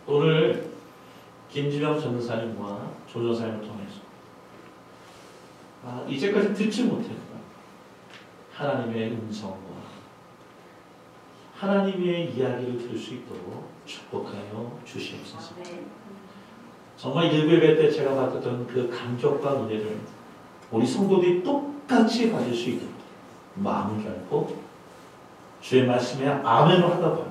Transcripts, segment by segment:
오늘 김지명 전사님과 조조사님을 통해서 이제까지 듣지 못했던 하나님의 음성과 하나님의 이야기를 들을 수 있도록 축복하여 주시옵소서. 정말 1예배 때 제가 받았던 그 감격과 은혜를 우리 성도들이 똑같이 가질 수 있도록 마음을 열고 주의 말씀에 아멘을 하다가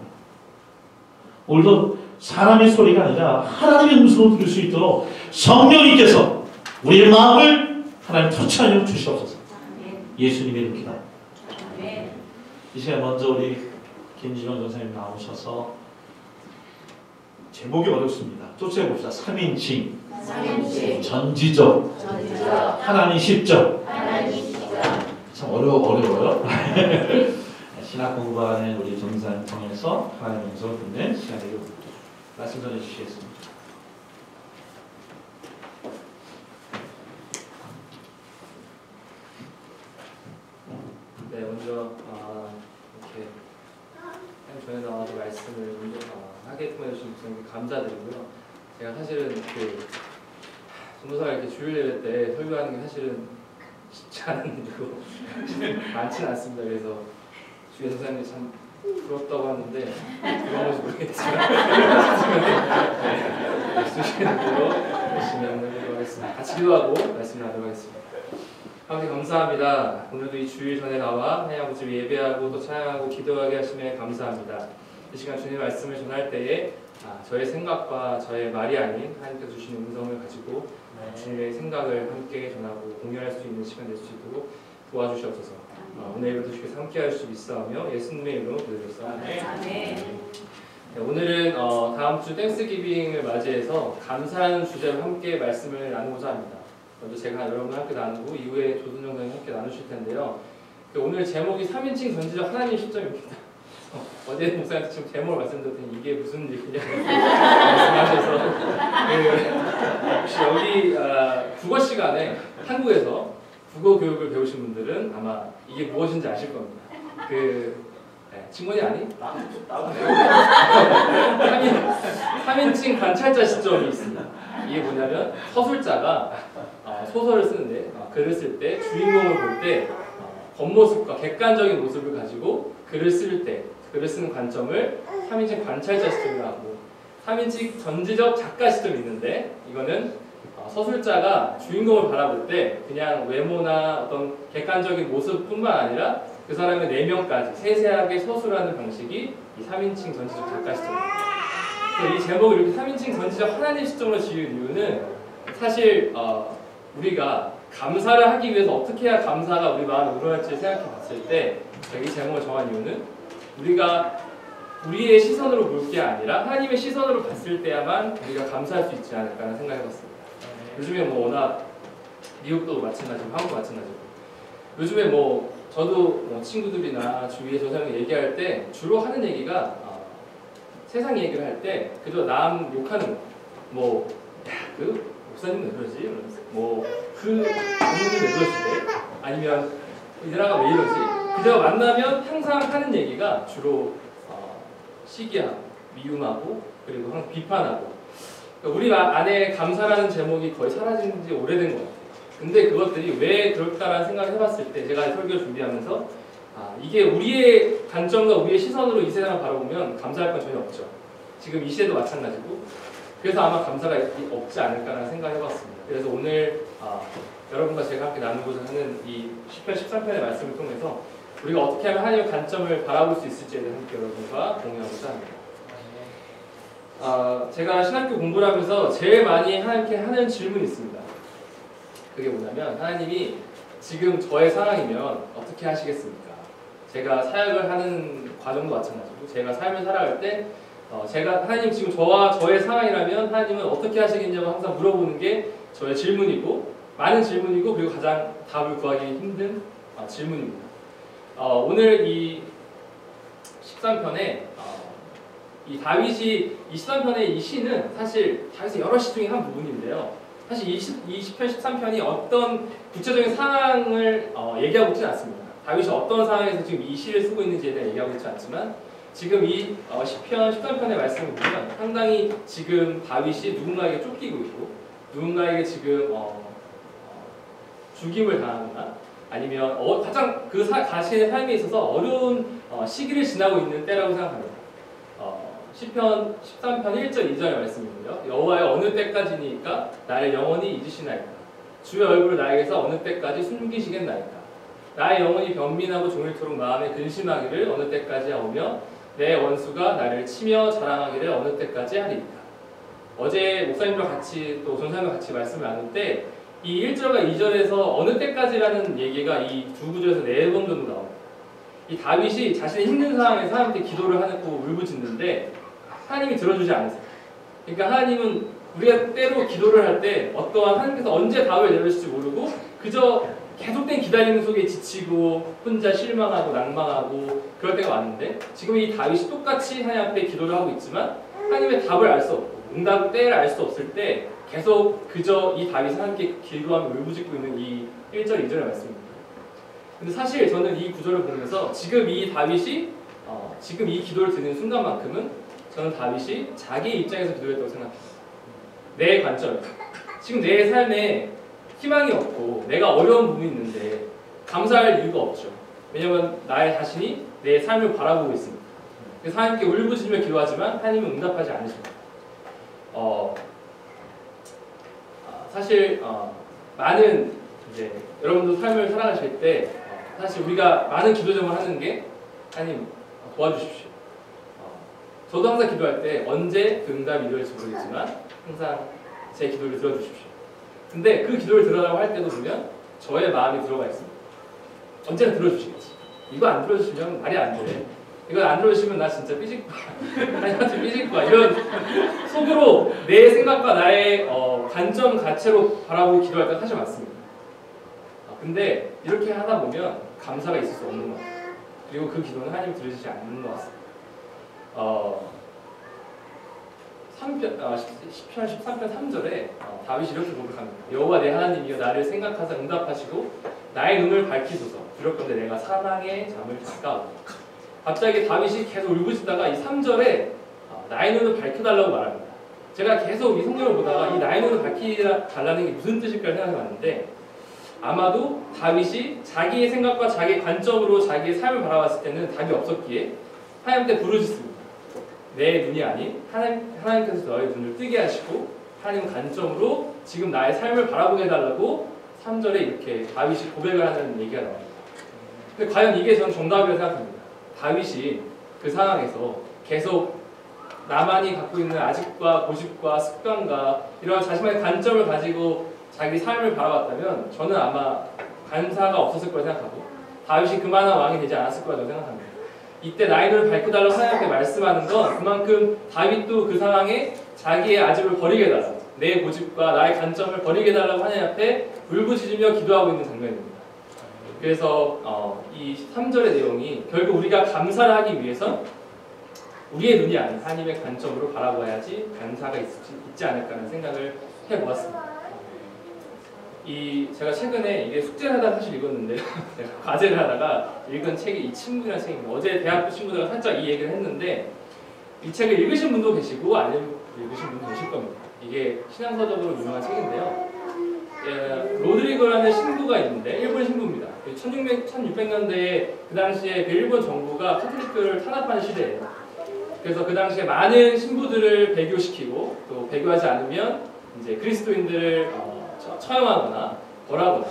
오늘도 사람의 소리가 아니라 하나님의 음성을 들을 수 있도록 성령님께서 우리의 마음을 하나님 터치하여 주시옵소서. 예수님의 이름 기도합니다. 이 시간 먼저 우리 김지명 전사님 나오셔서 제목이 어렵습니다. 쫓아봅시다. 3인칭 전지적 하나님 십적. 참 어려워요. 신학 공부하는 우리 전사님 통해서 하나님의 음성을 듣는 시간이 되겠습니다. 말씀 전해주시겠습니다. 네, 먼저 이렇게 전에 나와서 말씀을 하게 해주신 목사님께 감사드리고요. 제가 사실은 전도사가 이렇게 주일 예배 때 설교하는 게 사실은 쉽지 않은 일이고 많지는 않습니다. 그래서 주일 선생님이 참 부럽다고 하는데 그런 건지 모르겠지만 주시는 대로 열심히 해보도록 하겠습니다. 같이 기도하고 말씀 나누도록 하겠습니다. 하나님 감사합니다. 오늘도 이 주일 전에 나와 하나님 아버지 예배하고 또 찬양하고 기도하게 하심에 감사합니다. 이 시간 주님 말씀을 전할 때에 저의 생각과 저의 말이 아닌 하나님께서 주시는 음성을 가지고 주님의 생각을 함께 전하고 공유할 수 있는 시간 될 수 있도록 도와주시옵소서. 오늘 예배도 주께서 함께 할 수 있사오며 예수님의 이름으로 기도드렸습니다. 네, 오늘은 다음 주 땡스기빙을 맞이해서 감사하는 주제로 함께 말씀을 나누고자 합니다. 먼저 제가 여러분과 함께 나누고 이후에 조순정 장님 함께 나누실 텐데요. 오늘 제목이 3인칭 전지적 하나님 시점입니다. 어제 목사님한테 지금 제목을 말씀드렸더니 이게 무슨 일이냐고 말씀하셔서 혹시 여기 국어 시간에 한국에서 국어 교육을 배우신 분들은 아마 이게 무엇인지 아실 겁니다. 친구이 아니? 3인칭 관찰자 시점이 있습니다. 이게 뭐냐면 서술자가 소설을 쓰는데 글을 쓸 때 주인공을 볼 때 겉모습과 객관적인 모습을 가지고 글을 쓸 때 글을 쓰는 관점을 3인칭 관찰자 시점이라고 하고 3인칭 전지적 작가 시점이 있는데 이거는 서술자가 주인공을 바라볼 때 그냥 외모나 어떤 객관적인 모습뿐만 아니라 그 사람의 내면까지 세세하게 서술하는 방식이 이 3인칭 전지적 작가 시점입니다. 이 제목을 이렇게 3인칭 전지적 하나님 시점으로 지은 이유는 사실 우리가 감사를 하기 위해서 어떻게 해야 감사가 우리 마음에 우러날지 생각해 봤을 때 이 제목을 정한 이유는 우리가 우리의 시선으로 볼 게 아니라 하나님의 시선으로 봤을 때야만 우리가 감사할 수 있지 않을까 하는 생각을 해봤습니다. 요즘에 워낙 미국도 마찬가지고 한국도 마찬가지고 요즘에 저도 친구들이나 주위에서 사람이 얘기할 때 주로 하는 얘기가 세상 얘기를 할 때 그저 남 욕하는 거. 그 목사님은 왜 그러지? 이러면서 그 부모님 왜 그러시대? 아니면 이 나라가 왜 이러지? 그저 만나면 항상 하는 얘기가 주로 시기하고 미움하고 그리고 항상 비판하고 우리 안에 감사라는 제목이 거의 사라진 지 오래된 것 같아요. 근데 그것들이 왜 그럴까라는 생각을 해봤을 때 제가 설교 준비하면서 이게 우리의 관점과 우리의 시선으로 이 세상을 바라보면 감사할 건 전혀 없죠. 지금 이 시대도 마찬가지고 그래서 아마 감사가 없지 않을까라는 생각을 해봤습니다. 그래서 오늘 여러분과 제가 함께 나누고자 하는 이 10편 13편의 말씀을 통해서 우리가 어떻게 하면 하나님의 관점을 바라볼 수 있을지에 대해 함께 여러분과 공유하고자 합니다. 제가 신학교 공부를 하면서 제일 많이 하나님께 하는 질문이 있습니다. 그게 뭐냐면 하나님이 지금 저의 상황이면 어떻게 하시겠습니까? 제가 사역을 하는 과정도 마찬가지고 제가 삶을 살아갈 때 제가 하나님 지금 저의 상황이라면 하나님은 어떻게 하시겠냐고 항상 물어보는 게 저의 질문이고 많은 질문이고 그리고 가장 답을 구하기 힘든 질문입니다. 오늘 이 13편에 이 다윗이 이 13편의 이 시는 사실 다윗의 여러 시 중에 한 부분인데요. 사실 이 10편 13편이 어떤 구체적인 상황을 얘기하고 있지는 않습니다. 다윗이 어떤 상황에서 지금 이 시를 쓰고 있는지에 대해 얘기하고 있지 않지만 지금 이 시편 13편의 말씀을 보면 상당히 지금 다윗이 누군가에게 쫓기고 있고 누군가에게 지금 죽임을 당하거나 아니면 가장 그 자신의 삶에 있어서 어려운 시기를 지나고 있는 때라고 생각합니다. 시편 13편 1절 2절의 말씀이고요. 여호와여 어느 때까지니까 나를 영원히 잊으시나이까. 주의 얼굴을 나에게서 어느 때까지 숨기시겠나이까. 나의 영혼이 변민하고 종일토록 마음에 근심하기를 어느 때까지 하오며 내 원수가 나를 치며 자랑하기를 어느 때까지 하리이까. 어제 목사님과 같이 또 전사님과 같이 말씀을 나눌 때 이 1절과 2절에서 어느 때까지라는 얘기가 이 두 구절에서 4번 정도 나옵니다. 이 다윗이 자신의 힘든 상황에서 하나님께 기도를 하고 울부짖는데 하나님이 들어주지 않으세요. 그러니까 하나님은 우리가 때로 기도를 할 때 어떠한 하나님께서 언제 답을 내려주실지 모르고 그저 계속된 기다리는 속에 지치고 혼자 실망하고 낭망하고 그럴 때가 많은데 지금 이 다윗이 똑같이 하나님 앞에 기도를 하고 있지만 하나님의 답을 알 수 없고 응답 때를 알 수 없을 때 계속 그저 이 다윗이 하나님께 기도하며 울부짖고 있는 이 1절 2절의 말씀입니다. 근데 사실 저는 이 구절을 보면서 지금 이 다윗이 지금 이 기도를 드리는 순간만큼은 저는 다윗이 자기 입장에서 기도했다고 생각합니다. 내 관점, 지금 내 삶에 희망이 없고 내가 어려운 부분이 있는데 감사할 이유가 없죠. 왜냐하면 나의 자신이 내 삶을 바라보고 있습니다. 그래서 하나님께 울부짖으며 기도하지만 하나님은 응답하지 않으십니다. 사실 많은 이제 여러분도 삶을 살아가실 때 사실 우리가 많은 기도 제목을 하는 게 하나님 도와주십시오. 저도 항상 기도할 때 언제 그 응답이 이루어질지 모르겠지만 항상 제 기도를 들어주십시오. 근데 그 기도를 들어라고 할 때도 보면 저의 마음이 들어가 있습니다. 언제나 들어주시겠지. 이거 안 들어주시면 말이 안 돼. 이거 안 들어주시면 나 진짜 삐질 거야. 하나님한테 삐질 거야. 이런 속으로 내 생각과 나의 관점 가치로 바라보고 기도할 때가 사실 많습니다. 근데 이렇게 하다 보면 감사가 있을 수 없는 것 같아요. 그리고 그 기도는 하나님이 들으시지 않는 것 같습니다. 시편 13편 3절에 다윗이 이렇게 고백합니다. 여호와 내 하나님이여 나를 생각하사 응답하시고 나의 눈을 밝히소서. 두렵건대 내가 사망의 잠을 닦아오고. 갑자기 다윗이 계속 울부짖다가 이 3절에 나의 눈을 밝혀달라고 말합니다. 제가 계속 이 성경을 보다가 이 나의 눈을 밝혀달라는 게 무슨 뜻일까 생각해봤는데 아마도 다윗이 자기의 생각과 자기의 관점으로 자기의 삶을 바라봤을 때는 답이 없었기에 하나님께 부르짖습니다. 내 눈이 아닌 하나님께서 너의 눈을 뜨게 하시고 하나님 관점으로 지금 나의 삶을 바라보게 해달라고 3절에 이렇게 다윗이 고백을 하는 얘기가 나옵니다. 근데 과연 이게 저는 정답이라고 생각합니다. 다윗이 그 상황에서 계속 나만이 갖고 있는 아집과 고집과 습관과 이런 자신만의 관점을 가지고 자기 삶을 바라봤다면 저는 아마 감사가 없었을 거라 생각하고 다윗이 그만한 왕이 되지 않았을 거라고 생각합니다. 이때 나의 눈을 밝혀달라고 하나님께 말씀하는 건 그만큼 다윗도 그 상황에 자기의 아집을 버리게 해달라고 내 고집과 나의 관점을 버리게 해달라고 하나님 앞에 울부짖으며 기도하고 있는 장면입니다. 그래서 이 3절의 내용이 결국 우리가 감사를 하기 위해서 우리의 눈이 아닌 하나님의 관점으로 바라봐야지 감사가 있지 않을까 하는 생각을 해보았습니다. 제가 최근에 이게 숙제를 하다가 사실 읽었는데 과제를 하다가 읽은 책이 이 친구라는 책입니다. 어제 대학교 친구들과 살짝 이 얘기를 했는데 이 책을 읽으신 분도 계시고 안 읽으신 분도 계실 겁니다. 이게 신앙서적으로 유명한 책인데요. 로드리거라는 신부가 있는데 일본 신부입니다. 1600년대에 그 당시에 그 일본 정부가 카톨릭교를 탄압하는 시대예요. 그래서 그 당시에 많은 신부들을 배교시키고 또 배교하지 않으면 이제 그리스도인들을 처형하거나 벌하거나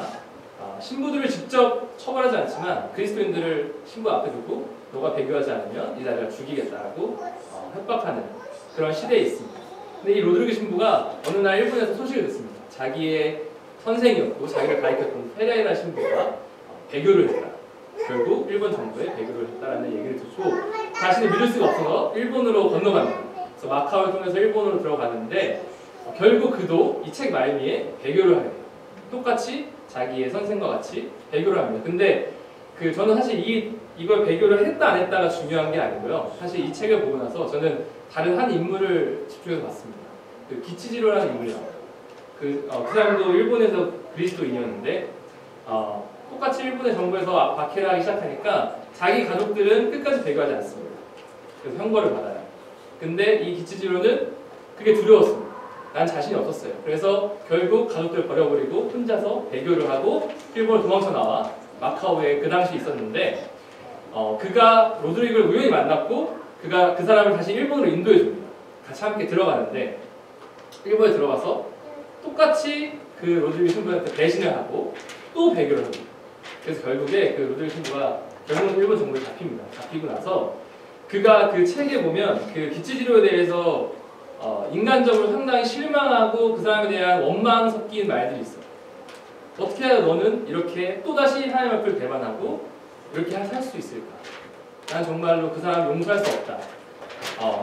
신부들을 직접 처벌하지 않지만 그리스도인들을 신부 앞에 두고 너가 배교하지 않으면 이 나라를 죽이겠다라고 협박하는 그런 시대에 있습니다. 근데 이 로드리거 신부가 어느 날 일본에서 소식을 듣습니다. 자기의 선생이었고 자기를 가르쳤던 페레이라 신부가 배교를 했다. 결국 일본 정부에 배교를 했다라는 얘기를 듣고 자신을 믿을 수가 없어서 일본으로 건너갑니다. 그래서 마카오를 통해서 일본으로 들어가는데 결국 그도 이 책 말미에 배교를 하게 돼요. 똑같이 자기의 선생과 같이 배교를 합니다. 근데 저는 사실 이걸 배교를 했다 안 했다가 중요한 게 아니고요. 사실 이 책을 보고 나서 저는 다른 한 인물을 집중해서 봤습니다. 기치지로라는 인물이 나와요. 그 사람도 일본에서 그리스도인이었는데 똑같이 일본의 정부에서 박해를 하기 시작하니까 자기 가족들은 끝까지 배교하지 않습니다. 그래서 형벌을 받아요. 근데 이 기치지로는 그게 두려웠습니다. 난 자신이 없었어요. 그래서 결국 가족들 버려버리고 혼자서 배교를 하고 일본을 도망쳐 나와 마카오에 그 당시 있었는데 그가 로드리그를 우연히 만났고 그가 그 사람을 다시 일본으로 인도해 줍니다. 같이 함께 들어가는데 일본에 들어가서 똑같이 그 로드리그 신부한테 배신을 하고 또 배교를 합니다. 그래서 결국에 그 로드리그 신부가 결국은 일본 정부에 잡힙니다. 잡히고 나서 그가 그 책에 보면 그 기치지로에 대해서 인간적으로 상당히 실망하고 그 사람에 대한 원망 섞인 말들이 있어요. 어떻게 해야 너는 이렇게 또다시 하나님 앞을 배반하고 이렇게 살 수 있을까? 난 정말로 그 사람을 용서할 수 없다.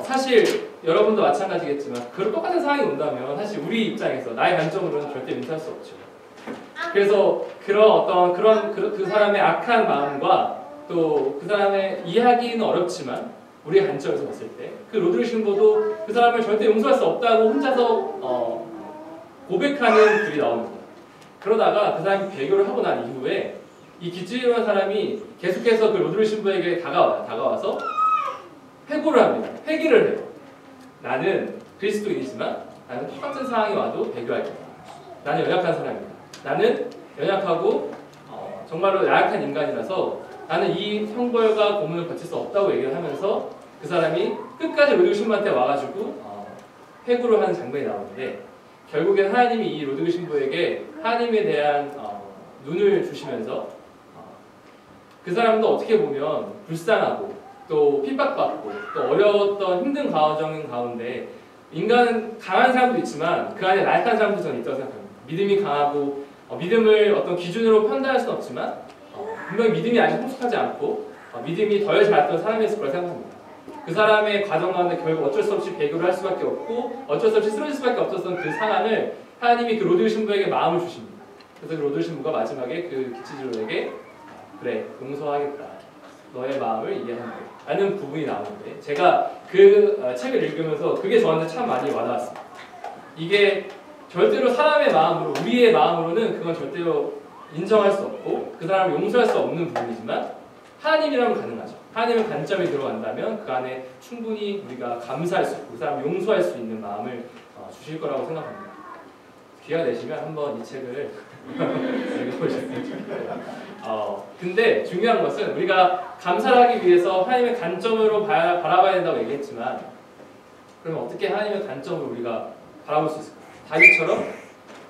사실 여러분도 마찬가지겠지만 그런 똑같은 상황이 온다면 사실 우리 입장에서 나의 관점으로는 절대 용서할 수 없죠. 그래서 그 사람의 악한 마음과 또 그 사람의 이해하기는 어렵지만 우리의 관점에서 봤을 때 그 로드리그 신부도 그 사람을 절대 용서할 수 없다고 혼자서 고백하는 글이 나옵니다. 그러다가 그 사람이 배교를 하고 난 이후에 이 기치지로라는 사람이 계속해서 그 로드리그 신부에게 다가와서 회고를 합니다. 회개를 해요. 나는 그리스도인이지만 나는 똑같은 상황이 와도 배교할 거다. 나는 연약한 사람이다. 나는 연약하고 정말로 나약한 인간이라서 나는 이 형벌과 고문을 거칠 수 없다고 얘기를 하면서 그 사람이 끝까지 로드리그 신부한테 와가지고 회고를 하는 장면이 나오는데 결국엔 하나님이 이 로드리그 신부에게 하나님에 대한 눈을 주시면서 그 사람도 어떻게 보면 불쌍하고 또 핍박받고 또 어려웠던 힘든 과정 가운데 인간은 강한 사람도 있지만 그 안에 나약한 사람도 저는 있다고 생각합니다. 믿음이 강하고 믿음을 어떤 기준으로 판단할 수는 없지만 분명히 믿음이 아직 성숙하지 않고 믿음이 덜 자랐던 사람이 있을 거라 생각합니다. 그 사람의 과정 가운데 결국 어쩔 수 없이 배교를 할 수밖에 없고 어쩔 수 없이 쓰러질 수밖에 없었던 그 상황을 하나님이 그 로드리그 신부에게 마음을 주십니다. 그래서 그 로드리그 신부가 마지막에 그 기치지로에게 그래 용서하겠다. 너의 마음을 이해한다. 라는 부분이 나오는데 제가 그 책을 읽으면서 그게 저한테 참 많이 와닿았습니다. 이게 절대로 사람의 마음으로 우리의 마음으로는 그건 절대로 인정할 수 없고 그 사람을 용서할 수 없는 부분이지만 하나님이라면 가능하죠. 하나님의 관점이 들어간다면 그 안에 충분히 우리가 감사할 수 있고 그 사람을 용서할 수 있는 마음을 주실 거라고 생각합니다. 기회가 되시면 한번 이 책을 읽어보셨으면 좋겠어요. 근데 중요한 것은 우리가 감사를 하기 위해서 하나님의 관점으로 바라봐야 된다고 얘기했지만 그러면 어떻게 하나님의 관점으로 우리가 바라볼 수 있을까요?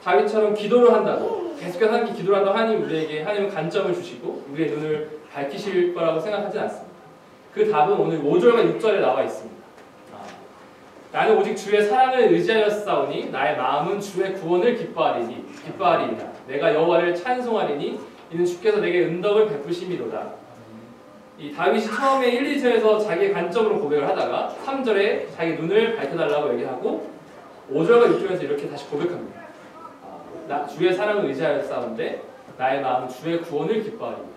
다윗처럼 기도를 한다고 계속해서 하나님께 기도를 한다고 하나님 우리에게 하나님의 관점을 주시고 우리의 눈을 밝히실 거라고 생각하지 않습니다. 그 답은 오늘 5절과 6절에 나와 있습니다. 나는 오직 주의 사랑을 의지하였사오니 나의 마음은 주의 구원을 기뻐하리이다. 내가 여호와를 찬송하리니 이는 주께서 내게 은덕을 베푸심이로다. 이 다윗이 처음에 1, 2절에서 자기의 관점으로 고백을 하다가 3절에 자기 눈을 밝혀달라고 얘기하고 5절과 6절에서 이렇게 다시 고백합니다. 주의 사랑을 의지하였사온데 나의 마음은 주의 구원을 기뻐하리이다.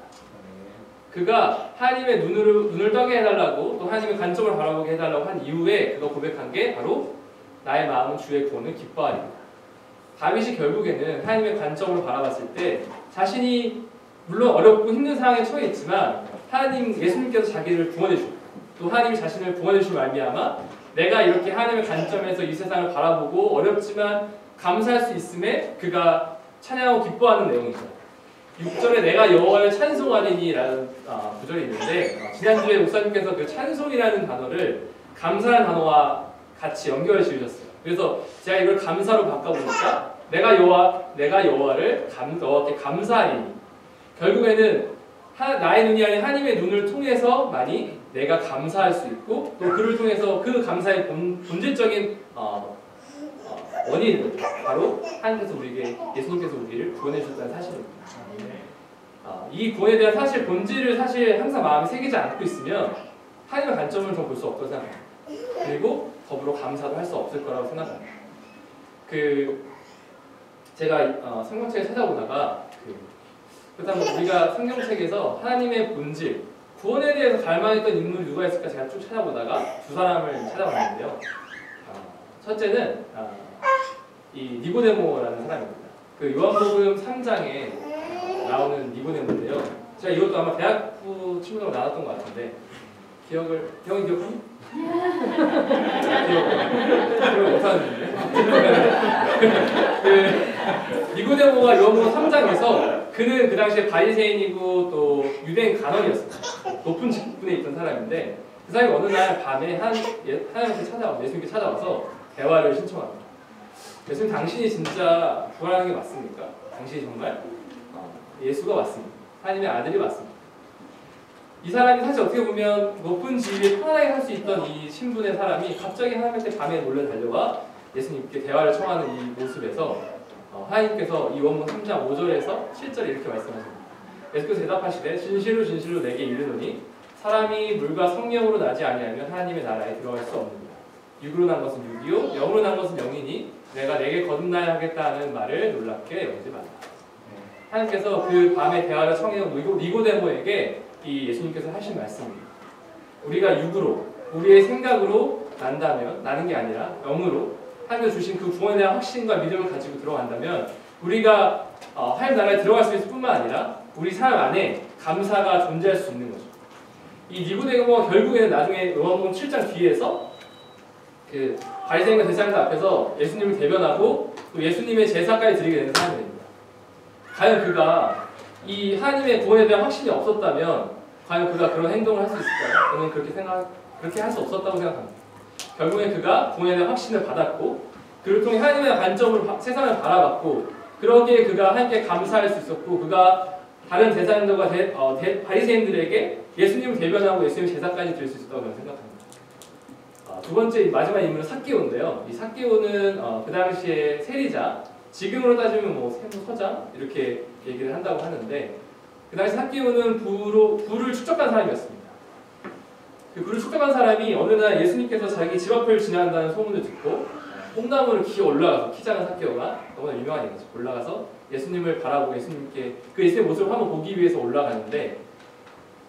그가 하나님의 눈을 떠게 해달라고 또 하나님의 관점을 바라보게 해달라고 한 이후에 그가 고백한 게 바로 나의 마음은 주의 구원을 기뻐하리이다. 다윗이 결국에는 하나님의 관점으로 바라봤을 때 자신이 물론 어렵고 힘든 상황에 처해 있지만 하나님 예수님께서 자기를 구원해 주고 또 하나님이 자신을 구원해 주신 말미암아 내가 이렇게 하나님의 관점에서 이 세상을 바라보고 어렵지만 감사할 수 있음에 그가 찬양하고 기뻐하는 내용이죠. 6절에 내가 여호와를 찬송하리니라는 구절이 있는데 지난주에 목사님께서 그 찬송이라는 단어를 감사라는 단어와 같이 연결해 주셨어요. 그래서 제가 이걸 감사로 바꿔보니까 내가 여호와를 너와께 감사하리니 결국에는 나의 눈이 아닌 하나님의 눈을 통해서만이 내가 감사할 수 있고 또 그를 통해서 그 감사의 본질적인 원인은 바로 하나님께서 예수님께서 우리를 구원해 주셨다는 사실입니다. 이 구원에 대한 사실 본질을 사실 항상 마음에 새기지 않고 있으면 하나님의 관점을 더 볼 수 없다고 생각합니다. 그리고 더불어 감사도 할 수 없을 거라고 생각합니다. 제가 성경책을 찾아보다가 그다음 우리가 성경책에서 하나님의 본질 구원에 대해서 갈망했던 인물이 누가 있을까 제가 쭉 찾아보다가 두 사람을 찾아봤는데요. 첫째는 이 니고데모라는 사람입니다. 그 요한복음 3장에 나오는 니고데모인데요. 제가 이것도 아마 대학부 친구들하고 나눴던 것 같은데 형이 기억하니? 기억 못하는데. 니고데모가 요한복음 3장에서 그는 그 당시에 바리새인이고 또 유대인 간원이었습니다. 높은 직분에 있던 사람인데 그 사람이 어느 날 밤에 예수님께 찾아와서 대화를 신청합니다. 예수님, 당신이 진짜 부활하는 게 맞습니까? 당신이 정말 예수가 맞습니다. 하나님의 아들이 맞습니다. 이 사람이 사실 어떻게 보면 높은 지위에 편하게 살 수 있던 이 신분의 사람이 갑자기 하나님한테 밤에 몰려 달려와 예수님께 대화를 청하는 이 모습에서 하나님께서 이 원문 3장 5절에서 7절에 이렇게 말씀하십니다. 예수께서 대답하시되 진실로 진실로 내게 이르노니 사람이 물과 성령으로 나지 아니하면 하나님의 나라에 들어갈 수 없느니라. 육으로 난 것은 육이요 영으로 난 것은 영이니 내가 내게 거듭나야 하겠다는 말을 놀랍게 여기지 말라. 하나님께서 그 밤에 대화를 청해온 니고데모에게 이 예수님께서 하신 말씀입니다. 우리가 육으로 우리의 생각으로 난다면 나는 게 아니라 영으로 하나님께서 주신 그 구원에 대한 확신과 믿음을 가지고 들어간다면 우리가 하나님 나라에 들어갈 수 있을 뿐만 아니라 우리 삶 안에 감사가 존재할 수 있는 거죠. 이 니고데모가 결국에는 나중에 요한복음 7장 뒤에서 그 바리새인과 대제사장들 앞에서 예수님을 대변하고 또 예수님의 제사까지 드리게 되는 사람이 됩니다. 과연 그가 이 하나님의 구원에 대한 확신이 없었다면 과연 그가 그런 행동을 할 수 있을까요? 저는 그렇게 할 수 없었다고 생각합니다. 결국에 그가 구원에 대한 확신을 받았고 그를 통해 하나님의 관점으로 세상을 바라봤고 그러기에 그가 하나님께 감사할 수 있었고 그가 다른 제사장들과 바리새인들에게 예수님을 대변하고 예수님 제사까지 드릴 수 있었다고 저는 생각합니다. 두 번째 마지막 인물은 삭개오인데요. 이 삭개오는 그 당시에 세리자, 지금으로 따지면 뭐 세무서장 이렇게 얘기를 한다고 하는데 그 당시 삭개오는 부를 축적한 사람이었습니다. 그 부를 축적한 사람이 어느 날 예수님께서 자기 집 앞을 지나간다는 소문을 듣고 뽕나무를 기어 올라가서 키 작은 삭개오가 너무나 유명한 얘기죠. 올라가서 예수님을 바라보고 예수님께 그 예수님의 모습을 한번 보기 위해서 올라가는데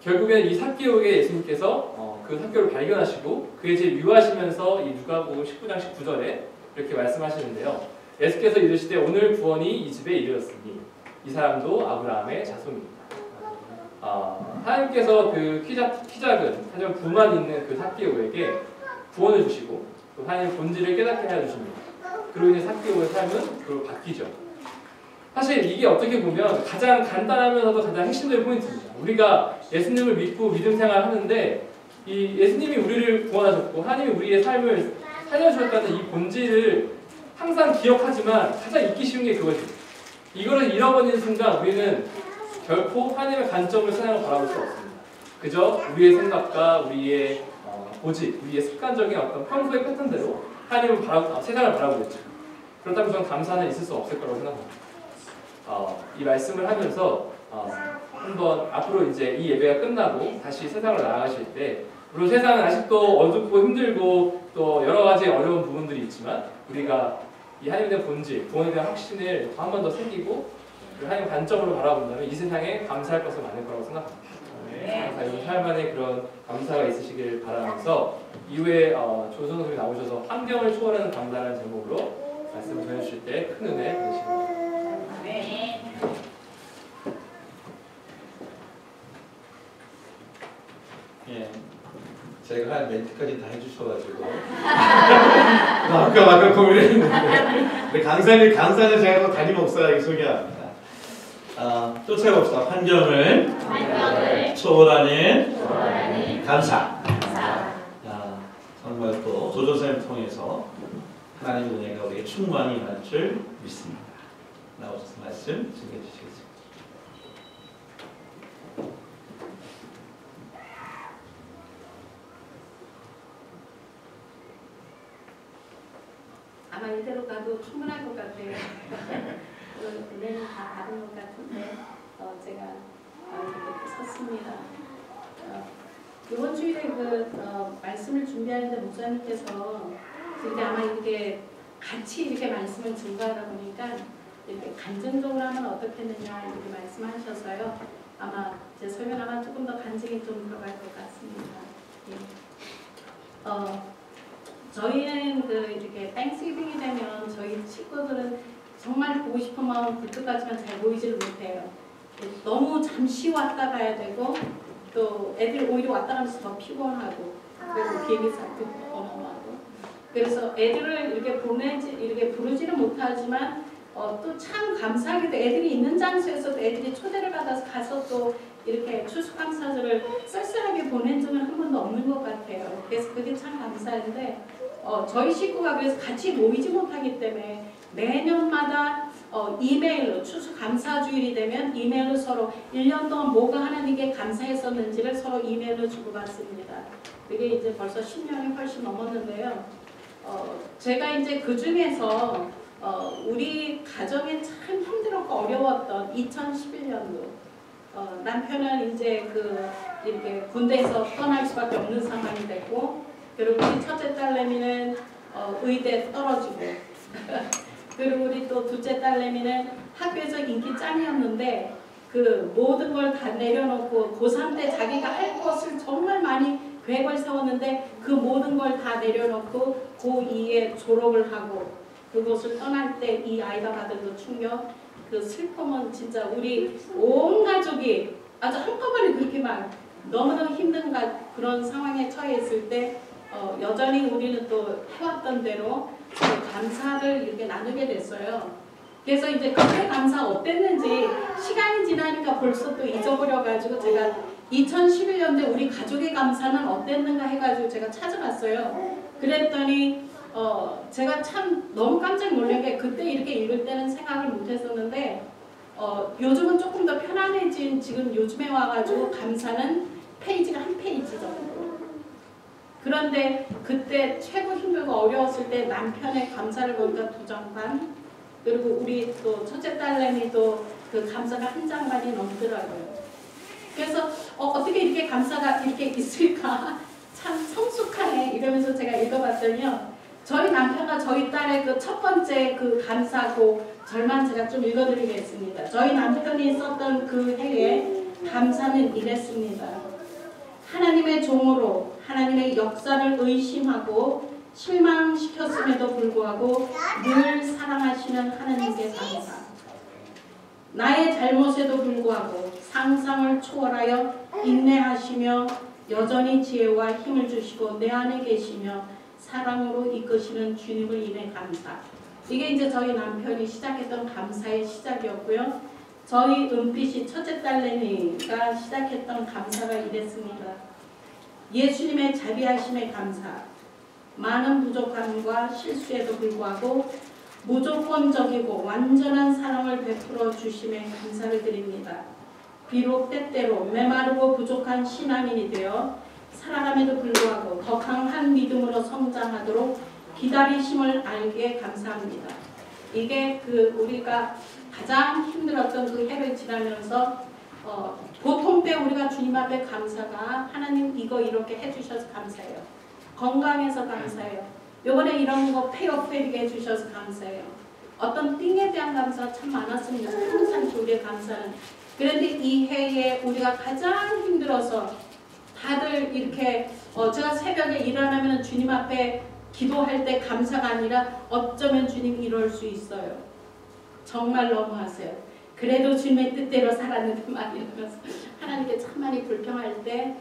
결국에는 이 삭개오에게 예수님께서 그 삭개오를 발견하시고 그의 집을 유하시면서 이 누가복음 19장 19절에 이렇게 말씀하시는데요. 예수께서 이르시되 오늘 구원이 이 집에 이르렀으니 이 사람도 아브라함의 자손입니다. 하나님께서 그 키 작은 하지만 부만 있는 그 삭개오에게 구원을 주시고 또 하나님의 본질을 깨닫게 해 주십니다. 그로 인해 삭개오의 삶은 그로 바뀌죠. 사실 이게 어떻게 보면 가장 간단하면서도 가장 핵심적인 포인트입니다. 우리가 예수님을 믿고 믿음 생활을 하는데 이 예수님이 우리를 구원하셨고 하나님이 우리의 삶을 살려주셨다는 이 본질을 항상 기억하지만 가장 잊기 쉬운 게 그것이죠. 이거를 잃어버리는 순간 우리는 결코 하나님의 관점을 세상을 바라볼 수 없습니다. 그저 우리의 생각과 우리의 고집, 우리의 습관적인 어떤 평소의 패턴대로 하나님을 세상을 바라보겠죠. 그렇다면 저는 감사는 있을 수 없을 거라고 생각합니다. 이 말씀을 하면서 한번 앞으로 이제 이 예배가 끝나고 다시 세상을 나아가실 때 물론 세상은 아직도 어둡고 힘들고 또 여러 가지 어려운 부분들이 있지만 우리가 이 하나님에 대한 본질, 구원에 대한 확신을 한 번 더 새기고 하나님 관점으로 바라본다면 이 세상에 감사할 것은 많을 거라고 생각합니다. 여러분 삶 안에 그런 감사가 있으시길 바라면서 이후에 조선 선생님이 나오셔서 환경을 초월하는 감사라는 제목으로 말씀을 전해주실 때 큰 은혜 되십니다. 예, 제가 한 멘트까지 다 해주셔가지고 아까 고민했는데 강사는 제가 담임 목사에게 소개합니다. 또 찾아봅시다. 환경을 초월하는 감사. 정말 또 조조선생님을 통해서 하나님의 은혜가 우리에게 충만히 임할 줄 믿습니다. 나오셔서 말씀 증거해 주시겠습니다. 아마 이대로 가도 충분할 것 같아요. 은혜는 다 받은 것 같은데 제가 이렇게 섰습니다. 이번 주일에 말씀을 준비하는데 목사님께서 이렇게 아마 이렇게 같이 이렇게 말씀을 증거하다 보니까 이렇게 간증적으로 하면 어떻겠느냐 이렇게 말씀하셔서요. 아마 제 설명하면 조금 더 간증이 좀 들어갈 것 같습니다. 예. 저희는 이렇게 땡스기빙이 되면 저희 식구들은 정말 보고 싶은 마음 굴뚝같지만 잘 보이지를 못해요. 너무 잠시 왔다 가야 되고 또 애들 오히려 왔다 가면서 더 피곤하고 그리고 비행기값도 어마어마하고. 그래서 애들을 이렇게 부르지는 못하지만 또 참 감사하게도 애들이 있는 장소에서도 애들이 초대를 받아서 가서 또 이렇게 추수감사절을 쓸쓸하게 보낸 적은 한 번도 없는 것 같아요. 그래서 그게 참 감사한데 저희 식구가 그래서 같이 모이지 못하기 때문에 매년마다 이메일로 추수감사주일이 되면 이메일로 서로 1년 동안 뭐가 하나님께 감사했었는지를 서로 이메일로 주고받습니다. 그게 이제 벌써 10년이 훨씬 넘었는데요. 제가 이제 그 중에서 우리 가정에 참 힘들었고 어려웠던 2011년도 남편은 이제 이렇게 군대에서 떠날 수밖에 없는 상황이 됐고, 그리고 우리 첫째 딸내미는 의대 떨어지고 그리고 우리 또 둘째 딸내미는 학교에서 인기 짱이었는데 그 모든 걸 다 내려놓고 고3 때 자기가 할 것을 정말 많이 계획을 세웠는데 그 모든 걸 다 내려놓고 고2에 졸업을 하고 그곳을 떠날 때 이 아이가 받은 그 충격, 그 슬픔은 진짜 우리 온 가족이 아주 한꺼번에 그렇게 막 너무너무 힘든 그런 상황에 처해 있을 때 여전히 우리는 또 해왔던 대로 감사를 이렇게 나누게 됐어요. 그래서 이제 그때 감사 어땠는지 시간이 지나니까 벌써 또 잊어버려가지고 제가 2011년도에 우리 가족의 감사는 어땠는가 해가지고 제가 찾아봤어요. 그랬더니 제가 참 너무 깜짝 놀란 게 그때 이렇게 읽을 때는 생각을 못했었는데 요즘은 조금 더 편안해진 지금 요즘에 와가지고 감사는 페이지가 한 페이지 정도. 그런데 그때 최고 힘들고 어려웠을 때 남편의 감사를 보니까 2장반, 그리고 우리 또 첫째 딸내미도 그 감사가 1장반이 넘더라고요. 그래서 어떻게 이렇게 감사가 이렇게 있을까? 참 성숙하네 이러면서 제가 읽어봤더니요. 저희 남편과 저희 딸의 그 첫 번째 그 감사고 절만 제가 좀 읽어드리겠습니다. 저희 남편이 썼던 그 해에 감사는 이랬습니다. 하나님의 종으로 하나님의 역사를 의심하고 실망시켰음에도 불구하고 늘 사랑하시는 하나님께 감사. 나의 잘못에도 불구하고 상상을 초월하여 인내하시며 여전히 지혜와 힘을 주시고 내 안에 계시며 사랑으로 이끄시는 주님을 인해 감사. 이게 이제 저희 남편이 시작했던 감사의 시작이었고요. 저희 은빛이 첫째 딸내미가 시작했던 감사가 이랬습니다. 예수님의 자비하심에 감사. 많은 부족함과 실수에도 불구하고 무조건적이고 완전한 사랑을 베풀어 주심에 감사를 드립니다. 비록 때때로 메마르고 부족한 신앙인이 되어 살아감에도 불구하고 더 강한 믿음으로 성장하도록 기다리심을 알기에 감사합니다. 이게 우리가 가장 힘들었던 그 해를 지나면서 보통 때 우리가 주님 앞에 감사가 하나님 이거 이렇게 해주셔서 감사해요. 건강해서 감사해요. 요번에 이런 거 폐업 되게 해주셔서 감사해요. 어떤 띵에 대한 감사가 참 많았습니다. 항상 우리의 감사는. 그런데 이 해에 우리가 가장 힘들어서 다들 이렇게 제가 새벽에 일 안 하면 주님 앞에 기도할 때 감사가 아니라 어쩌면 주님 이럴 수 있어요. 정말 너무하세요. 그래도 주님의 뜻대로 살았는데 막 이러면서 하나님께 참 많이 불평할 때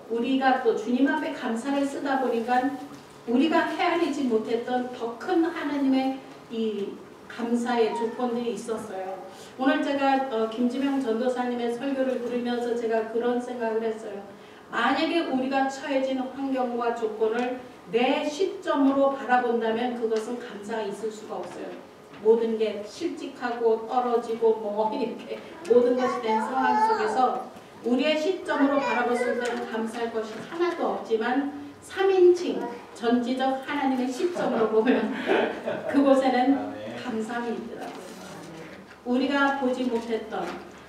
우리가 또 주님 앞에 감사를 쓰다 보니까 우리가 헤아리지 못했던 더 큰 하나님의 이 감사의 조건들이 있었어요. 오늘 제가 김지명 전도사님의 설교를 들으면서 제가 그런 생각을 했어요. 만약에 우리가 처해진 환경과 조건을 내 시점으로 바라본다면 그것은 감사가 있을 수가 없어요. 모든 게 실직하고 떨어지고 뭐 이렇게 모든 것이 된 상황 속에서 우리의 시점으로 바라봤을 때는 감사할 것이 하나도 없지만 3인칭 전지적 하나님의 시점으로 보면 그곳에는 감사함이 있더라고요. 우리가 보지 못했던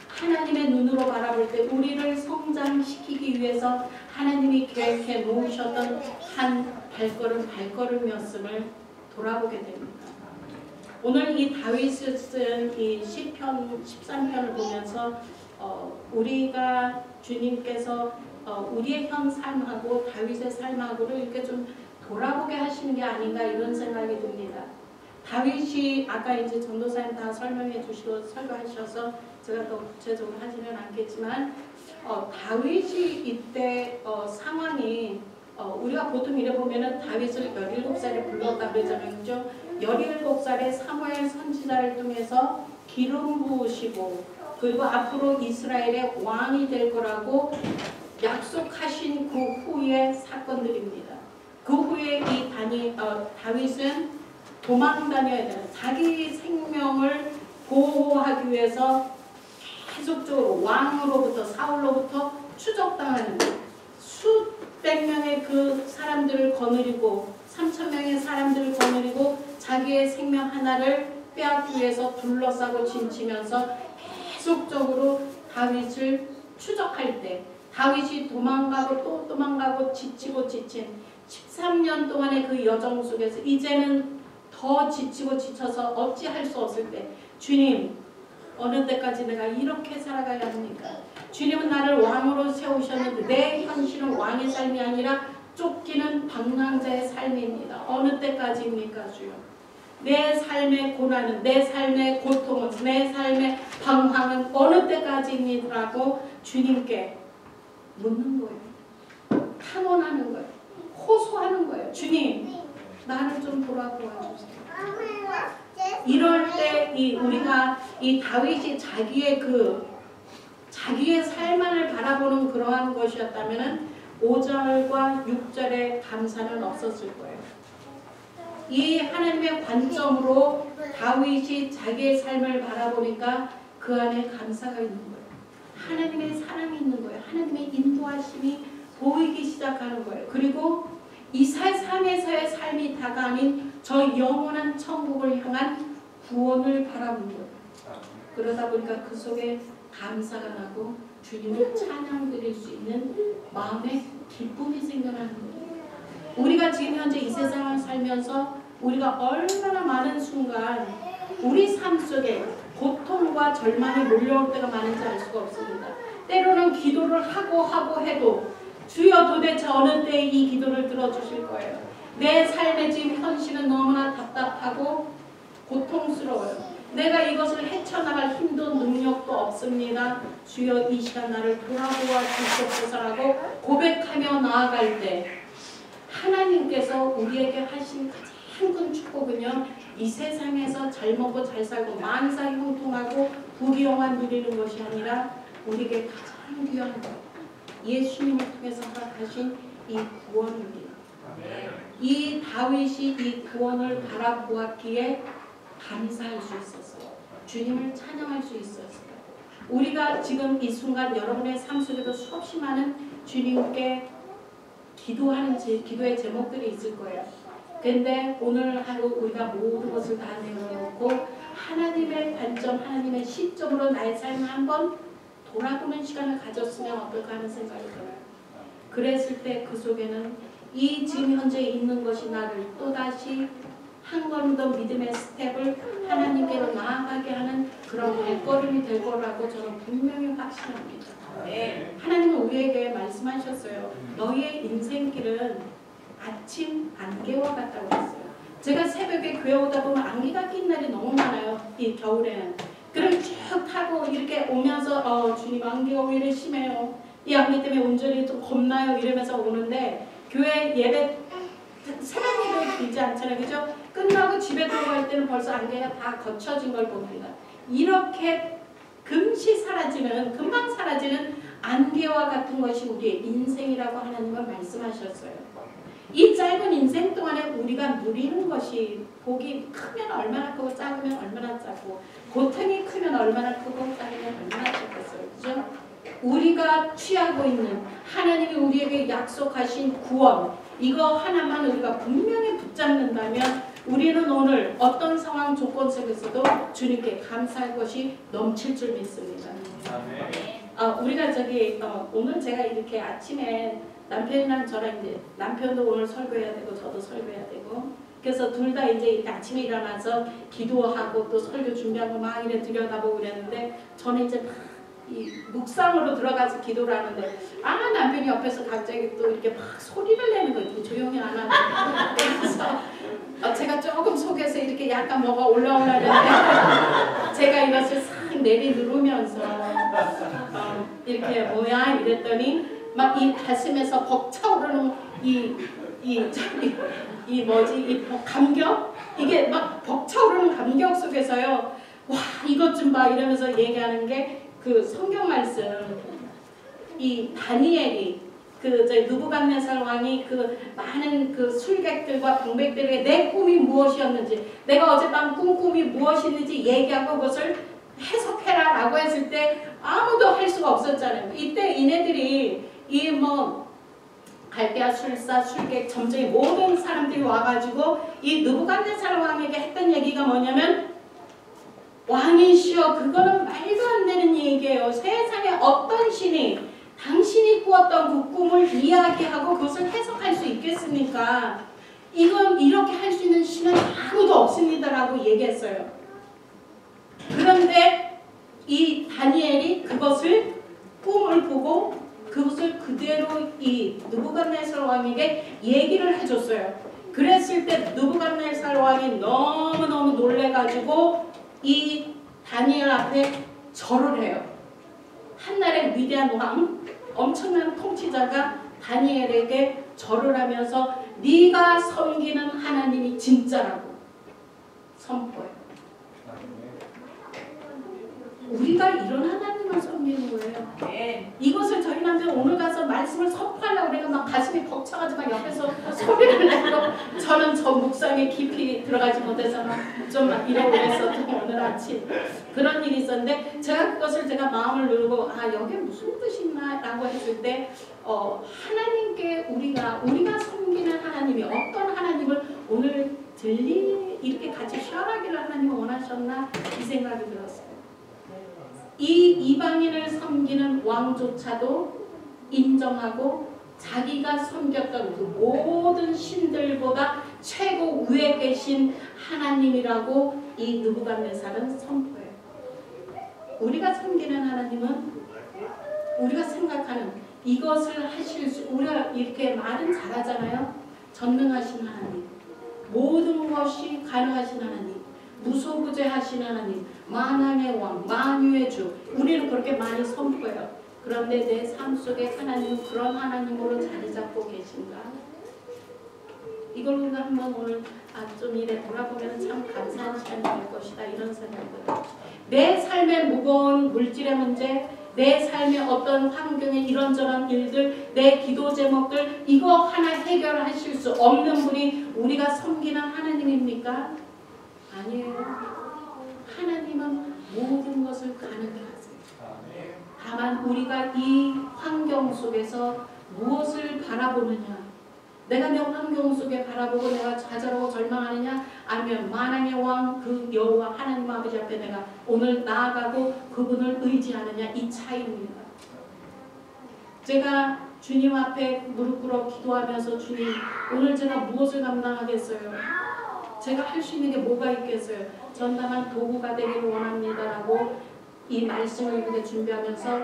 하나님의 눈으로 바라볼 때 우리를 성장시키기 위해서 하나님이 계획해 놓으셨던 한 발걸음이었음을 돌아보게 됩니다. 오늘 이 다윗이 쓴 이 시편 13편을 보면서 우리가 주님께서 우리의 현 삶하고 다윗의 삶하고를 이렇게 좀 돌아보게 하시는 게 아닌가 이런 생각이 듭니다. 다윗이 아까 이제 전도사님 다 설명해 주시고 설교하셔서 제가 더 구체적으로 하지는 않겠지만 다윗이 이때 상황이 우리가 보통 이래 보면은 다윗을 17살에 불렀다 그러잖아요. 그죠? 17살에 사무엘 선지자를 통해서 기름 부으시고 그리고 앞으로 이스라엘의 왕이 될 거라고 약속하신 그 후의 사건들입니다. 그 후에 이 다윗은 도망 다녀야 되는 자기 생명을 보호하기 위해서 계속적으로 왕으로부터 사울로부터 추적당하는 수백 명의 그 사람들을 거느리고 3,000명의 사람들을 거느리고 자기의 생명 하나를 빼앗기 위해서 둘러싸고 진치면서 계속적으로 다윗을 추적할 때 다윗이 도망가고 또 도망가고 지치고 지친 13년 동안의 그 여정 속에서 이제는 더 지치고 지쳐서 어찌할 수 없을 때 주님 어느 때까지 내가 이렇게 살아가야 합니까? 주님은 나를 왕으로 세우셨는데 내 현실은 왕의 삶이 아니라 쫓기는 방랑자의 삶입니다. 어느 때까지입니까 주여? 내 삶의 고난은 내 삶의 고통은 내 삶의 방황은 어느 때까지입니다라고 주님께 묻는 거예요. 탄원하는 거예요. 호소하는 거예요. 주님 나를 좀 돌아보아 주세요. 이럴 때 우리가 이 다윗이 자기의 삶만을 바라보는 그러한 것이었다면은 5절과 6절의 감사는 없었을 거예요. 이 하나님의 관점으로 다윗이 자기의 삶을 바라보니까 그 안에 감사가 있는 거예요. 하나님의 사랑이 있는 거예요. 하나님의 인도하심이 보이기 시작하는 거예요. 그리고 이 세상에서의 삶이 다가 아닌 저 영원한 천국을 향한 구원을 바라보는 거예요. 그러다 보니까 그 속에 감사가 나고 주님을 찬양 드릴 수 있는 마음의 기쁨이 생겨나는 거예요. 우리가 지금 현재 이 세상을 살면서 우리가 얼마나 많은 순간 우리 삶 속에 고통과 절망이 몰려올 때가 많은지 알 수가 없습니다. 때로는 기도를 하고 해도 주여 도대체 어느 때에 이 기도를 들어주실 거예요. 내 삶의 지금 현실은 너무나 답답하고 고통스러워요. 내가 이것을 헤쳐나갈 힘도 능력도 없습니다. 주여 이 시간 나를 돌아보아 주시옵소서라고 고백하며 나아갈 때 하나님께서 우리에게 하신 가장 큰 축복은요. 이 세상에서 잘 먹고 잘 살고 만사 형통하고 부귀영화 누리는 것이 아니라 우리에게 가장 귀한 것 예수님을 통해서 허락하신 이 구원입니다. 이 다윗이 이 구원을 바라보았기에 감사할 수 있었어요. 주님을 찬양할 수 있었어요. 우리가 지금 이 순간 여러분의 삶 속에도 수없이 많은 주님께 기도하는 기도의 제목들이 있을 거예요. 근데 오늘 하루 우리가 모든 것을 다 내려놓고 하나님의 관점, 하나님의 시점으로 나의 삶을 한번 돌아보는 시간을 가졌으면 어떨까 하는 생각이 들어요. 그랬을 때 그 속에는 이 지금 현재 있는 것이 나를 또다시 한 걸음 더 믿음의 스텝을 하나님께로 나아가게 하는 그런 발걸음이 될 거라고 저는 분명히 확신합니다. 네. 하나님은 우리에게 말씀하셨어요. 너희의 인생길은 아침 안개와 같다고 했어요. 제가 새벽에 교회 오다 보면 안개가 낀 날이 너무 많아요. 이 겨울에는. 그럼 쭉 타고 이렇게 오면서 주님 안개가 왜 이렇게 심해요. 이 안개 때문에 운전이 좀 겁나요. 이러면서 오는데 교회 예배 새벽 예배 길지 않잖아요. 그죠? 끝나고 집에 들어갈 때는 벌써 안개가 다 거쳐진 걸 봅니다. 이렇게 금방 사라지는 안개와 같은 것이 우리의 인생이라고 하나님은 말씀하셨어요. 이 짧은 인생 동안에 우리가 누리는 것이 복이 크면 얼마나 크고 작으면 얼마나 작고 고통이 크면 얼마나 크고 작으면 얼마나 작겠어요. 그죠? 우리가 취하고 있는 하나님이 우리에게 약속하신 구원 이거 하나만 우리가 분명히 붙잡는다면 우리는 오늘 어떤 상황 조건 속에서도 주님께 감사할 것이 넘칠 줄 믿습니다. 우리가 오늘 제가 이렇게 아침에 남편이랑 저랑 이제 남편도 오늘 설교해야 되고 저도 설교해야 되고 그래서 둘 다 이제 아침에 일어나서 기도하고 또 설교 준비하고 막 이래 들여다보고 그랬는데 저는 이제 막 이 묵상으로 들어가서 기도를 하는데 남편이 옆에서 갑자기 또 이렇게 막 소리를 내는 거 이렇게 조용히 안 하고 그래서 제가 조금 속에서 이렇게 약간 뭐가 올라오려는데 제가 이것을 싹 내리누르면서 이렇게 뭐야 이랬더니 막 이 가슴에서 벅차오르는 이 감격? 이게 막 벅차오르는 감격 속에서요. 와, 이것 좀 봐 이러면서 얘기하는 게 그 성경 말씀. 이 다니엘이 느부갓네살 왕이 그 많은 그 술객들과 방백들에게 내 꿈이 무엇이었는지, 내가 어젯밤 꿈이 무엇이었는지 얘기하고 그것을 해석해라 라고 했을 때 아무도 할 수가 없었잖아요. 이때 이네들이 갈대아 술사, 술객, 점쟁이 모든 사람들이 와가지고 이 느부갓네살 왕에게 했던 얘기가 뭐냐면, 왕이시여, 그거는 말도 안 되는 얘기예요. 세상에 어떤 신이 당신이 꾸었던 그 꿈을 이야기하고 그것을 해석할 수 있겠습니까? 이건 이렇게 할 수 있는 신은 아무도 없습니다라고 얘기했어요. 그런데 이 다니엘이 그것을 꿈을 보고 그것을 그대로 이 느부갓네살 왕에게 얘기를 해줬어요. 그랬을 때 느부갓네살 왕이 너무너무 놀래가지고 이 다니엘 앞에 절을 해요. 한날의 위대한 왕, 엄청난 통치자가 다니엘에게 절을 하면서 네가 섬기는 하나님이 진짜라고 선포해요. 우리가 이런 하나님을 섬기는 거예요. 네. 이것을 저희 남편 오늘 가서 말씀을 선포하려고 우리가 막 가슴이 벅차가지고 막 옆에서 소리를 내고, 저는 저 묵상에 깊이 들어가지 못해서 좀 막 이러고 그랬었던 오늘 아침 그런 일이 있었는데, 제가 마음을 누르고 여기 무슨 뜻이 있나 라고 했을 때 하나님께 우리가 섬기는 하나님이 어떤 하나님을 오늘 이렇게 같이 쉐어하기를 하나님이 원하셨나 이 생각이 들었어요. 이 이방인을 섬기는 왕조차도 인정하고 자기가 섬겼던 그 모든 신들보다 최고 위에 계신 하나님이라고 이 느부갓네살은 선포해요. 우리가 섬기는 하나님은 우리가 생각하는 이것을 하실 수, 우리가 이렇게 말은 잘하잖아요. 전능하신 하나님, 모든 것이 가능하신 하나님, 무소부재하신 하나님, 만왕의 왕, 만유의 주, 우리는 그렇게 많이 선포해요. 그런데 내 삶 속에 하나님은 그런 하나님으로 자리 잡고 계신가? 이걸 우리가 한번 오늘 좀 이래 돌아보면 참 감사한 시간이 될 것이다, 이런 생각이 들어요. 내 삶의 무거운 물질의 문제, 내 삶의 어떤 환경의 이런저런 일들, 내 기도 제목들, 이거 하나 해결하실 수 없는 분이 우리가 섬기는 하나님입니까? 아니에요. 하나님은 모든 것을 가능하게 하세요. 다만 우리가 이 환경 속에서 무엇을 바라보느냐, 내가 내 환경 속에 바라보고 내가 좌절하고 절망하느냐, 아니면 만왕의 왕 그 여호와 하나님 아버지 앞에 내가 오늘 나아가고 그분을 의지하느냐, 이 차이입니다. 제가 주님 앞에 무릎 꿇어 기도하면서, 주님, 오늘 제가 무엇을 감당하겠어요? 제가 할 수 있는 게 뭐가 있겠어요? 전 다만 도구가 되기를 원합니다라고 이 말씀을 이렇게 준비하면서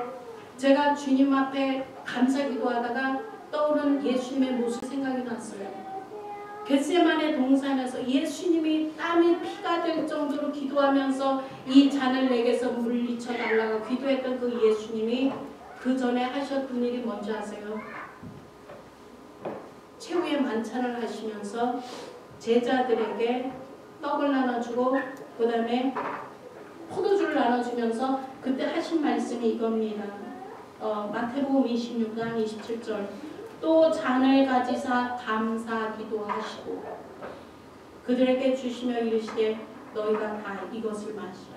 제가 주님 앞에 감사 기도하다가 떠오른 예수님의 모습 생각이 났어요. 겟세마네 동산에서 예수님이 땀이 피가 될 정도로 기도하면서 이 잔을 내게서 물리쳐 달라고 기도했던 그 예수님이 그 전에 하셨던 일이 뭔지 아세요? 최후의 만찬을 하시면서 제자들에게 떡을 나눠주고 그 다음에 포도주를 나눠주면서 그때 하신 말씀이 이겁니다. 마태복음 26장 27절, 또 잔을 가지사 감사 기도하시고 그들에게 주시며 이르시되 너희가 다 이것을 마시라.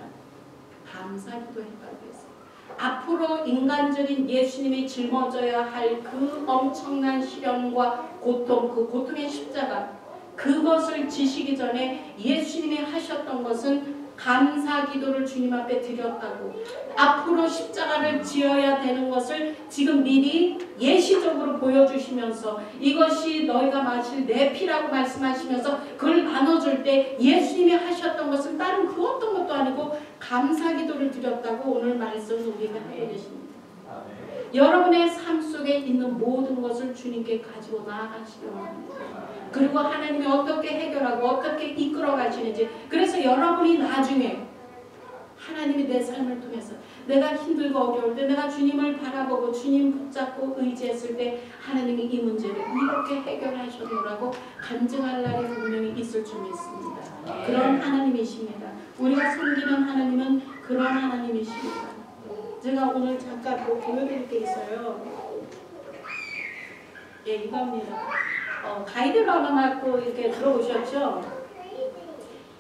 감사 기도했다고 했어요. 앞으로 인간적인 예수님이 짊어져야 할 그 엄청난 시련과 고통, 그 고통의 십자가, 그것을 지시기 전에 예수님이 하셨던 것은 감사 기도를 주님 앞에 드렸다고, 앞으로 십자가를 지어야 되는 것을 지금 미리 예시적으로 보여주시면서 이것이 너희가 마실 내 피라고 말씀하시면서 그걸 나눠줄 때 예수님이 하셨던 것은 다른 그 어떤 것도 아니고 감사 기도를 드렸다고 오늘 말씀을 우리가 하고 계십니다. 여러분의 삶 속에 있는 모든 것을 주님께 가지고 나아가시기 원합니다. 그리고 하나님이 어떻게 해결하고 어떻게 이끌어 가시는지, 그래서 여러분이 나중에 하나님이 내 삶을 통해서 내가 힘들고 어려울 때 내가 주님을 바라보고 주님 붙잡고 의지했을 때 하나님이 이 문제를 이렇게 해결하셨노라고 간증할 날이 분명히 있을 줄 믿습니다. 그런 하나님이십니다. 우리가 섬기는 하나님은 그런 하나님이십니다. 제가 오늘 잠깐 보여드릴 게 있어요. 예, 이겁니다. 가이드를 하나 갖고 이렇게 들어오셨죠?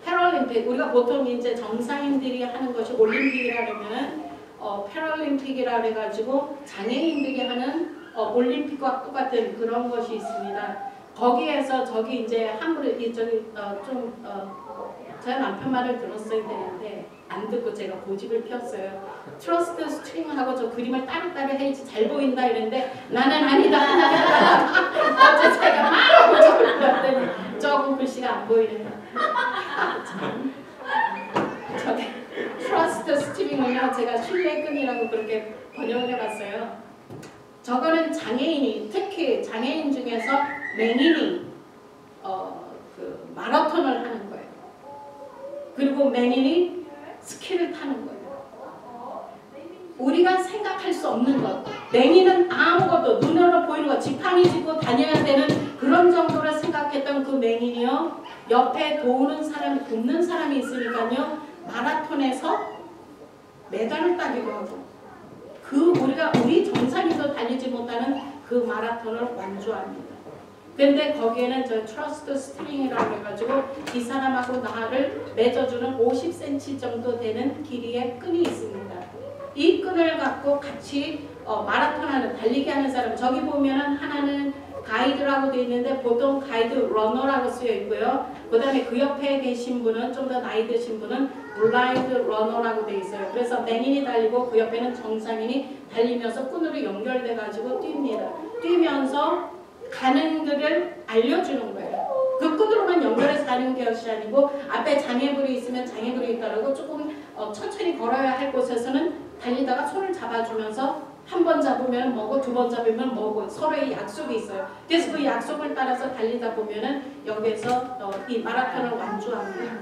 패럴림픽, 우리가 보통 이제 정상인들이 하는 것이 올림픽이라 그러면은 패럴림픽이라 그래가지고 장애인들이 하는 올림픽과 똑같은 그런 것이 있습니다. 거기에서 저기 이제 한물에 저기 제 남편 말을 들었어야 되는데 안 듣고 제가 고집을 피웠어요. 트러스트 스트링하고 저 그림을 따로따로 해야지 잘 보인다 이랬는데 나는 아니다. 어제 제가 막 고집을 피웠더니 조금 글씨가 안 보이네요. 저기 트러스트 스트링은요 제가 신뢰끈이라고 그렇게 번역을 해봤어요. 저거는 장애인이 특히 장애인 중에서 맹인이 그 마라톤을 하는 거예요. 그리고 맹인이 스키를 타는 거예요. 우리가 생각할 수 없는 것. 맹인은 아무것도 눈으로 보이는 것, 지팡이 짚고 다녀야 되는 그런 정도로 생각했던 그 맹인이요. 옆에 돕는 사람이 있으니까요. 마라톤에서 메달을 따기도 하고 우리 정상인도 달리지 못하는 그 마라톤을 완주합니다. 근데 거기에는 저 트러스트 스트링이라고 해가지고 이 사람하고 나를 맺어주는 50cm 정도 되는 길이의 끈이 있습니다. 이 끈을 갖고 같이 마라톤하는 달리기 하는 사람 저기 보면은 하나는 가이드라고 되어 있는데 보통 가이드 러너라고 쓰여 있고요. 그 다음에 그 옆에 계신 분은 좀 더 나이 드신 분은 블라인드 러너라고 되어 있어요. 그래서 맹인이 달리고 그 옆에는 정상인이 달리면서 끈으로 연결돼 가지고 뜁니다. 뛰면서 가는 길을 알려주는 거예요. 그 끈으로만 연결해서 가는 것이 아니고 앞에 장애물이 있으면 장애물이 있다라고 조금 천천히 걸어야 할 곳에서는 달리다가 손을 잡아주면서 한 번 잡으면 뭐고 두 번 잡으면 뭐고 서로의 약속이 있어요. 그래서 그 약속을 따라서 달리다 보면은 여기에서 이 마라톤을 완주합니다.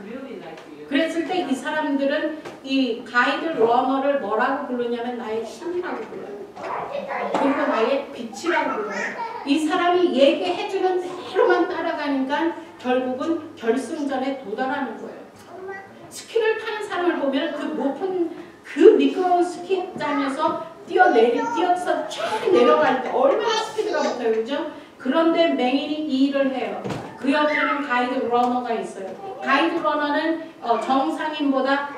그랬을 때 이 사람들은 이 가이드 러너를 뭐라고 부르냐면 나의 힘이라고 불러요. 그리고 나의 빛이라고 불러요. 이 사람이 얘기해주는 대로만 따라가니까 결국은 결승전에 도달하는 거예요. 스키를 타는 사람을 보면 그 높은 그 미끄러운 스키장에서 뛰어서 쫙 내려갈 때 얼마나 스피드가 붙어요. 그죠? 그런데 맹인이 이 일을 해요. 그 옆에는 가이드 러너가 있어요. 가이드 러너는 정상인보다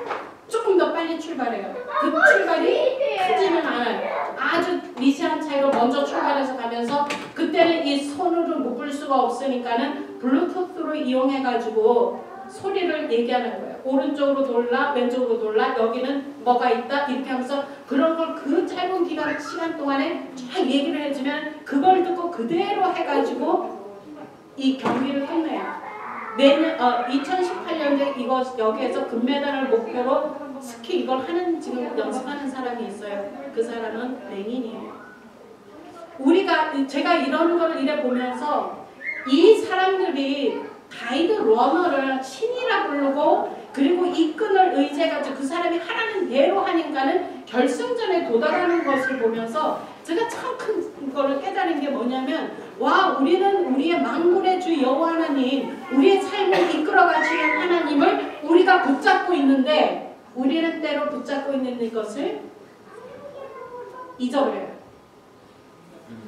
조금 더 빨리 출발해요. 그 출발이 크지는 않아요. 아주 미세한 차이로 먼저 출발해서 가면서 그때는 이 손으로 묶을 수가 없으니까는 블루투스로 이용해가지고 소리를 얘기하는 거예요. 오른쪽으로 돌라, 왼쪽으로 돌라, 여기는 뭐가 있다 이렇게 하면서 그런 걸 그 짧은 시간 동안에 쫙 얘기를 해주면 그걸 듣고 그대로 해가지고 이 경기를 끝내요. 내년 2018년도에 여기에서 금메달을 목표로 스키 이걸 하는 지금 연습하는 사람이 있어요. 그 사람은 맹인이에요. 제가 이런 거를 이래 보면서 이 사람들이 가이드 러너를 신이라 부르고 그리고 이 끈을 의지해가지고 그 사람이 하라는 대로 하니까는 결승전에 도달하는 것을 보면서 제가 참 큰 거를 깨달은 게 뭐냐면 와 우리는 우리의 만군의 주 여호와 하나님 우리의 삶을 이끌어가시는 하나님을 우리가 붙잡고 있는데 우리는 때로 붙잡고 있는 이것을 잊어버려요.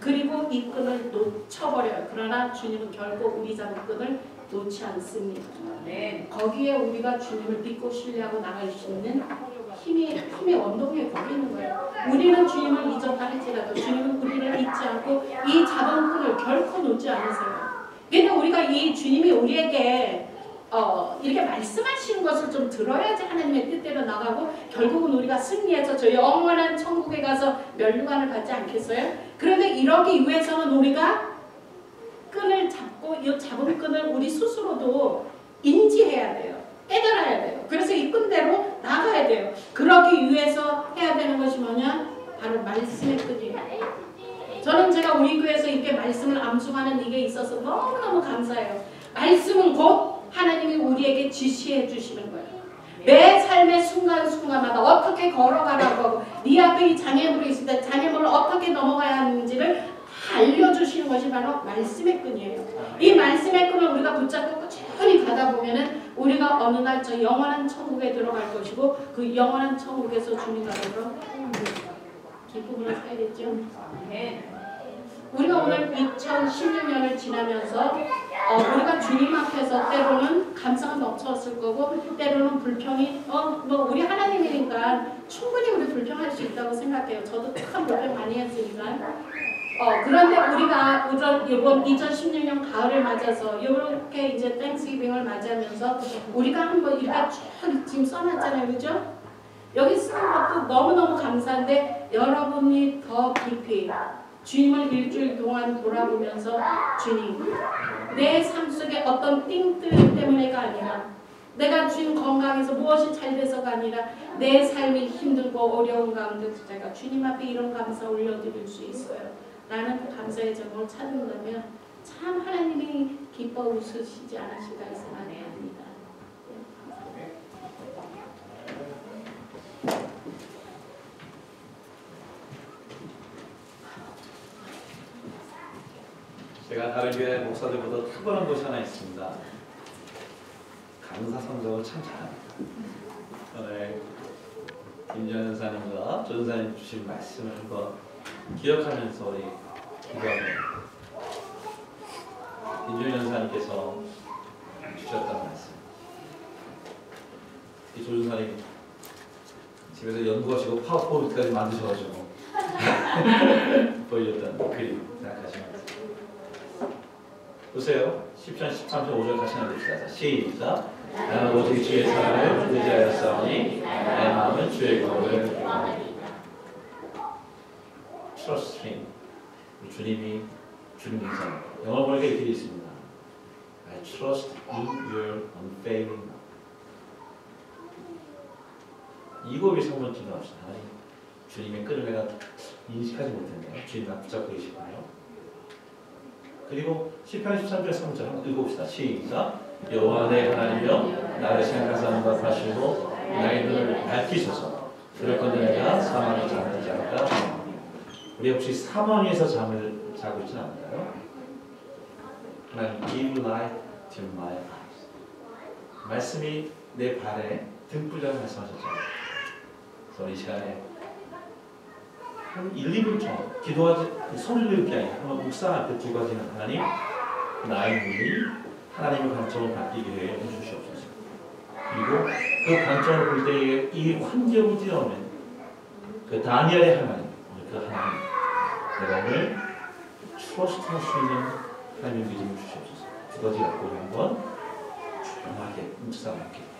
그리고 이 끈을 놓쳐버려요. 그러나 주님은 결국 우리 잡은 끈을 놓지 않습니다. 네. 거기에 우리가 주님을 믿고 신뢰하고 나갈 수 있는 힘의 원동력이 거기 있는 거예요. 우리는 주님을 잊었다 할지라도 주님은 우리를 잊지 않고 이 잡은 끈을 결코 놓지 않으세요. 근데 우리가 이 주님이 우리에게 이렇게 말씀하시는 것을 좀 들어야지 하나님의 뜻대로 나가고 결국은 우리가 승리해서 저 영원한 천국에 가서 멸류관을 받지 않겠어요? 그런데 이러기 위해서는 우리가 끈을 잡고 이 잡은 끈을 우리 스스로도 인지해야 돼요. 깨달아야 돼요. 그래서 이 끈대로 나가야 돼요. 그러기 위해서 해야 되는 것이 뭐냐? 바로 말씀의 끈이에요. 저는 제가 우리 교회에서 이렇게 말씀을 암송하는 이게 있어서 너무너무 감사해요. 말씀은 곧 하나님이 우리에게 지시해 주시는 거예요. 내 삶의 순간순간마다 어떻게 걸어가라고 하고 네 앞에 이 장애물이 있을 때 장애물을 어떻게 넘어가야 하는지를 다 알려주시는 것이 바로 말씀의 끈이에요. 이 말씀의 끈을 우리가 붙잡고 꾸준히 가다 보면은 우리가 어느 날 저 영원한 천국에 들어갈 것이고 그 영원한 천국에서 주님과 더불어 기쁨으로 살겠죠. 우리가 오늘 2016년을 지나면서 우리가 주님 앞에서 때로는 감사가 넘쳤을 거고 때로는 불평이 뭐 우리 하나님이니까 충분히 우리 불평할 수 있다고 생각해요. 저도 참 불평 많이 했으니까. 그런데 우리가 이번 2016년 가을을 맞아서 이렇게 이제 땡스기빙을 맞이하면서 우리가 한번 이렇게 쭉 지금 써놨잖아요. 그죠? 여기 쓰는 것도 너무너무 감사한데 여러분이 더 깊이 주님을 일주일 동안 돌아보면서 주님 내 삶 속에 어떤 띵들 때문에가 아니라 내가 주님 건강해서 무엇이 잘 돼서가 아니라 내 삶이 힘들고 어려운 가운데서 제가 주님 앞에 이런 감사 올려드릴 수 있어요. 라는 그 감사의 제목을 찾는다면 참 하나님이 기뻐 웃으시지 않으실까 생각이 합니다. 제가 다른 교회 목사들보다 특별한 곳이 하나 있습니다. 강사 성적을 참 잘합니다. 오늘 김지현 연사님과 전사님 주신 말씀을 한번 기억하면서 우리 기도합니다. 김지현 연사님께서 주셨던 말씀. 이 조준사님 집에서 연구하시고 파워포인트까지 만드셔가지고 보여줬던 그림 생각하시면 보세요. 10편 13편 5절 같이 읽읍시다. 시작. 나는 오직 주의 사랑을 의지하였사오니 내 마음은 주의 법을 Trust Him. 주님이 주님 인상. 영어 보니까 이렇게 있습니다. I trust in your unfailing love. 이거 위해서 한번 기도합시다. 주님의 끈을 내가 인식하지 못했네요. 주님 나 붙잡고 계시군요. 그리고 10편 13절 3절 한번 읽어봅시다. 시작. 여호와 내 하나님이여 나를 생각하사 응답하시고 나의 눈을 밝히소서. 그럴건대 내가 사망에 잠들지 않을까. 우리 혹시 사망 위에서 잠을 자고 있지 않나요? 하나님 give light to my eyes. 말씀이 내 발에 등불이라고 말씀하셨잖아요. 그래서 이 시간에 한 1, 2분 정도 기도하지 소리를 듣게 아니라 한번 묵상 앞에 두 가지는 하나님 나의 눈이 하나님의 관점을 바뀌게 해주시옵소서. 그리고 그 관점을 볼 때에 이 환경을 뛰어오는 그 다니엘의 하나님, 그 하나님 내가 오늘 트러스트할 수 있는 하나님의 믿음을 주시옵소서. 두 가지 갖고 한번 조용하게 묵상할게요.